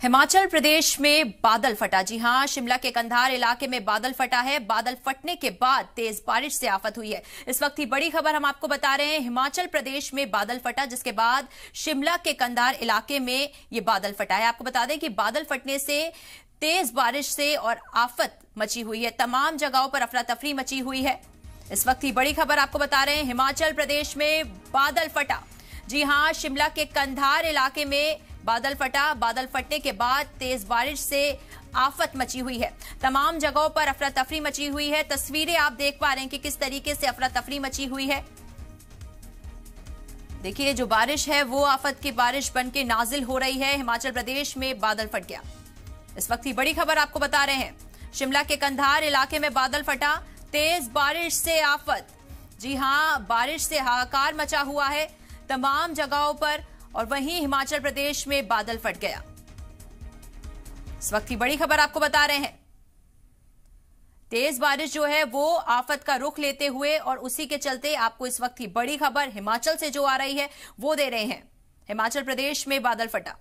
हिमाचल प्रदेश में बादल फटा। जी हां, शिमला के कंधार इलाके में बादल फटा है। बादल फटने के बाद तेज बारिश से आफत हुई है। इस वक्त की बड़ी खबर हम आपको बता रहे हैं। हिमाचल प्रदेश में बादल फटा, जिसके बाद शिमला के कंधार इलाके में यह बादल फटा है। आपको बता दें कि बादल फटने से तेज बारिश से और आफत मची हुई है। तमाम जगहों पर अफरा तफरी मची हुई है। इस वक्त की बड़ी खबर आपको बता रहे हैं। हिमाचल प्रदेश में बादल फटा। जी हां, शिमला के कंधार इलाके में बादल फटा। बादल फटने के बाद तेज बारिश से आफत मची हुई है। तमाम जगहों पर अफरा तफरी मची हुई है। तस्वीरें आप देख पा रहे हैं कि किस तरीके से अफरा तफरी मची हुई है। देखिए, जो बारिश है वो आफत की बारिश बनके नाजिल हो रही है। हिमाचल प्रदेश में बादल फट गया। इस वक्त की बड़ी खबर आपको बता रहे हैं। शिमला के कंधार इलाके में बादल फटा। तेज बारिश से आफत। जी हां, बारिश से हाहाकार मचा हुआ है तमाम जगहों पर, और वहीं हिमाचल प्रदेश में बादल फट गया। इस वक्त की बड़ी खबर आपको बता रहे हैं। तेज बारिश जो है वो आफत का रुख लेते हुए, और उसी के चलते आपको इस वक्त की बड़ी खबर हिमाचल से जो आ रही है वो दे रहे हैं। हिमाचल प्रदेश में बादल फटा।